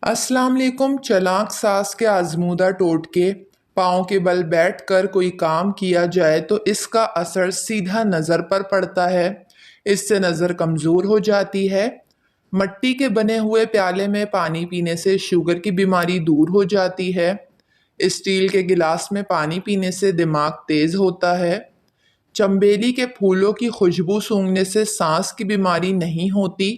अस्सलाम वालेकुम। चालाक सास के आजमूदा टोटके। पाँव के बल बैठकर कोई काम किया जाए तो इसका असर सीधा नज़र पर पड़ता है। इससे नज़र कमज़ोर हो जाती है। मिट्टी के बने हुए प्याले में पानी पीने से शुगर की बीमारी दूर हो जाती है। स्टील के गिलास में पानी पीने से दिमाग तेज होता है। चंबेली के फूलों की खुशबू सूंघने से सांस की बीमारी नहीं होती।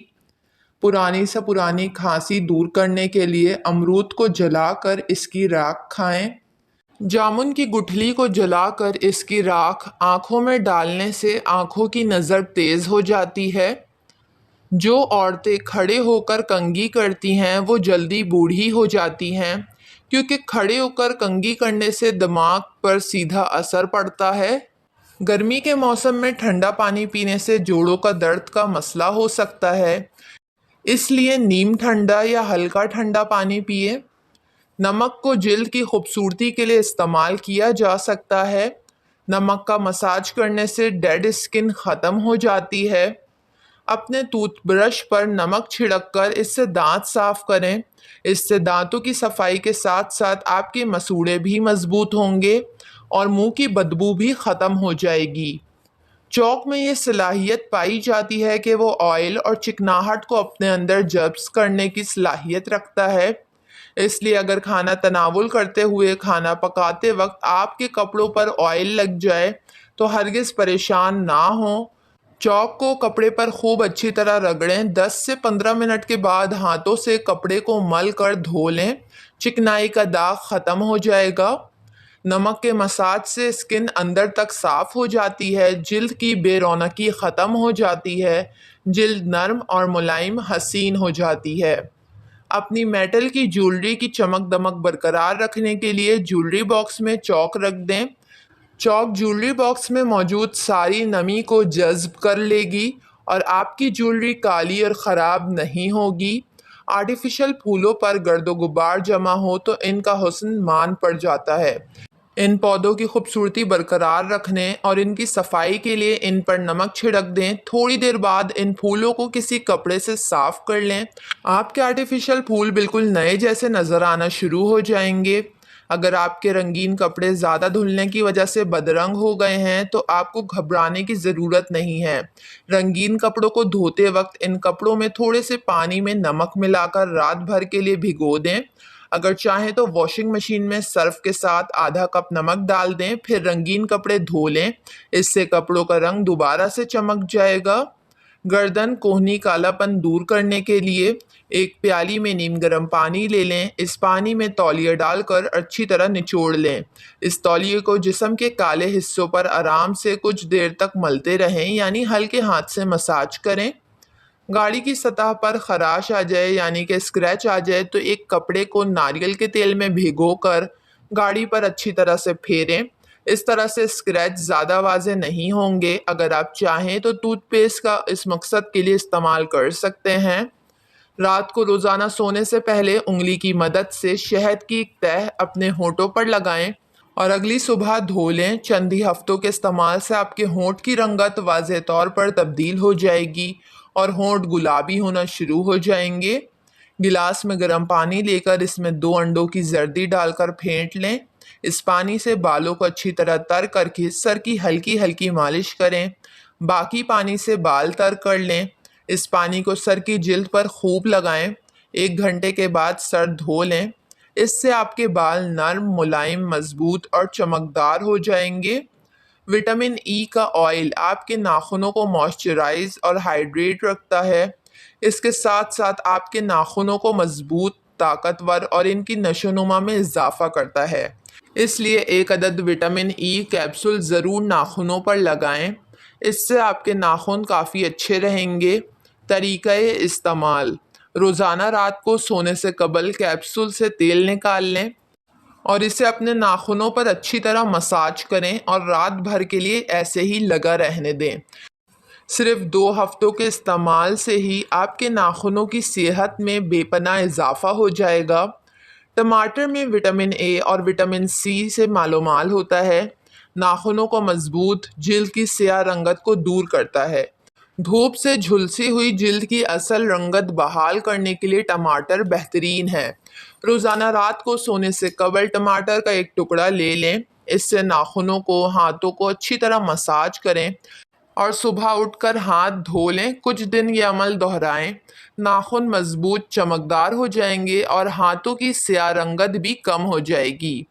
पुरानी से पुरानी खांसी दूर करने के लिए अमरूद को जलाकर इसकी राख खाएं। जामुन की गुठली को जलाकर इसकी राख आंखों में डालने से आंखों की नज़र तेज हो जाती है। जो औरतें खड़े होकर कंघी करती हैं वो जल्दी बूढ़ी हो जाती हैं, क्योंकि खड़े होकर कंघी करने से दिमाग पर सीधा असर पड़ता है। गर्मी के मौसम में ठंडा पानी पीने से जोड़ों का दर्द का मसला हो सकता है, इसलिए नीम ठंडा या हल्का ठंडा पानी पिए। नमक को जिल्द की खूबसूरती के लिए इस्तेमाल किया जा सकता है। नमक का मसाज करने से डेड स्किन ख़त्म हो जाती है। अपने टूथब्रश पर नमक छिड़ककर इससे दांत साफ करें। इससे दांतों की सफाई के साथ साथ आपके मसूड़े भी मजबूत होंगे और मुंह की बदबू भी ख़त्म हो जाएगी। चौक में ये सलाहियत पाई जाती है कि वो ऑयल और चिकनाहट को अपने अंदर जब्स करने की सलाहियत रखता है। इसलिए अगर खाना तनावुल करते हुए खाना पकाते वक्त आपके कपड़ों पर ऑयल लग जाए तो हरगिज़ परेशान ना हो। चौक को कपड़े पर खूब अच्छी तरह रगड़ें। 10 से 15 मिनट के बाद हाथों से कपड़े को मल कर धो लें। चिकनाई का दाग ख़त्म हो जाएगा। नमक के मसाज से स्किन अंदर तक साफ हो जाती है। जिल्द की बेरौनकी ख़त्म हो जाती है। जिल्द नरम और मुलायम हसीन हो जाती है। अपनी मेटल की ज्वेलरी की चमक दमक बरकरार रखने के लिए ज्वेलरी बॉक्स में चौक रख दें। चौक ज्वेलरी बॉक्स में मौजूद सारी नमी को जज्ब कर लेगी और आपकी ज्वेलरी काली और ख़राब नहीं होगी। आर्टिफिशियल फूलों पर गर्दो गुबार जमा हो तो इनका हुस्न मान पड़ जाता है। इन पौधों की खूबसूरती बरकरार रखने और इनकी सफाई के लिए इन पर नमक छिड़क दें। थोड़ी देर बाद इन फूलों को किसी कपड़े से साफ कर लें। आपके आर्टिफिशियल फूल बिल्कुल नए जैसे नज़र आना शुरू हो जाएंगे। अगर आपके रंगीन कपड़े ज़्यादा धुलने की वजह से बदरंग हो गए हैं तो आपको घबराने की ज़रूरत नहीं है। रंगीन कपड़ों को धोते वक्त इन कपड़ों में थोड़े से पानी में नमक मिलाकर रात भर के लिए भिगो दें। अगर चाहें तो वॉशिंग मशीन में सर्फ के साथ आधा कप नमक डाल दें, फिर रंगीन कपड़े धो लें। इससे कपड़ों का रंग दोबारा से चमक जाएगा। गर्दन कोहनी कालापन दूर करने के लिए एक प्याली में नीम गर्म पानी ले लें। इस पानी में तौलिया डालकर अच्छी तरह निचोड़ लें। इस तौलिए को जिस्म के काले हिस्सों पर आराम से कुछ देर तक मलते रहें, यानी हल्के हाथ से मसाज करें। गाड़ी की सतह पर खराश आ जाए यानी कि स्क्रैच आ जाए तो एक कपड़े को नारियल के तेल में भिगोकर गाड़ी पर अच्छी तरह से फेरें। इस तरह से स्क्रैच ज़्यादा वाज़े नहीं होंगे। अगर आप चाहें तो टूथपेस्ट का इस मकसद के लिए इस्तेमाल कर सकते हैं। रात को रोज़ाना सोने से पहले उंगली की मदद से शहद की एक तह अपने होठों पर लगाएं और अगली सुबह धो लें। चंद ही हफ्तों के इस्तेमाल से आपके होंठ की रंगत वाज़ेह तौर पर तब्दील हो जाएगी और होंठ गुलाबी होना शुरू हो जाएंगे। गिलास में गर्म पानी लेकर इसमें 2 अंडों की जर्दी डालकर फेंट लें। इस पानी से बालों को अच्छी तरह तर करके सर की हल्की हल्की मालिश करें। बाकी पानी से बाल तर कर लें। इस पानी को सर की जिल्द पर खूब लगाएं। 1 घंटे के बाद सर धो लें। इससे आपके बाल नर्म, मुलायम, मजबूत और चमकदार हो जाएंगे। विटामिन ई का ऑयल आपके नाखूनों को मॉइस्चराइज और हाइड्रेट रखता है। इसके साथ साथ आपके नाखूनों को मजबूत, ताकतवर और इनकी नशोनुमा में इजाफा करता है। इसलिए एक अदद विटामिन ई कैप्सूल ज़रूर नाखूनों पर लगाएं। इससे आपके नाखून काफ़ी अच्छे रहेंगे। तरीक़ा इस्तेमाल: रोज़ाना रात को सोने से कबल कैप्सूल से तेल निकाल लें और इसे अपने नाखूनों पर अच्छी तरह मसाज करें और रात भर के लिए ऐसे ही लगा रहने दें। सिर्फ 2 हफ्तों के इस्तेमाल से ही आपके नाखूनों की सेहत में बेपनाह इजाफा हो जाएगा। टमाटर में विटामिन ए और विटामिन सी से मालोमाल होता है। नाखूनों को मजबूत, जिल्द की स्याह रंगत को दूर करता है। धूप से झुलसी हुई जिल्द की असल रंगत बहाल करने के लिए टमाटर बेहतरीन है। रोजाना रात को सोने से कबल टमाटर का एक टुकड़ा ले लें। इससे नाखूनों को, हाथों को अच्छी तरह मसाज करें और सुबह उठकर हाथ धो लें। कुछ दिन ये अमल दोहराएं। नाखून मजबूत, चमकदार हो जाएंगे और हाथों की स्याह रंगत भी कम हो जाएगी।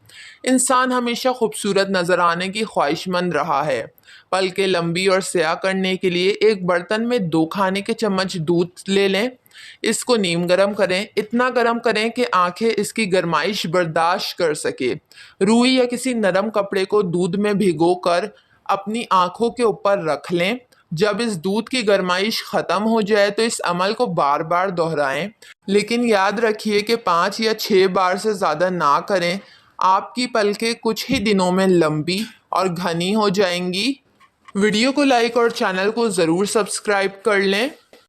इंसान हमेशा खूबसूरत नजर आने की ख्वाहिशमंद रहा है। पलकें लंबी और स्याह करने के लिए एक बर्तन में 2 खाने के चम्मच दूध ले लें। इसको नीम गरम करें, इतना गरम करें कि आंखें इसकी गरमाइश बर्दाश्त कर सके। रुई या किसी नरम कपड़े को दूध में भिगोकर अपनी आंखों के ऊपर रख लें। जब इस दूध की गरमाइश खत्म हो जाए तो इस अमल को बार बार दोहराएं, लेकिन याद रखिए कि 5 या 6 बार से ज़्यादा ना करें। आपकी पलकें कुछ ही दिनों में लंबी और घनी हो जाएंगी। वीडियो को लाइक और चैनल को ज़रूर सब्सक्राइब कर लें।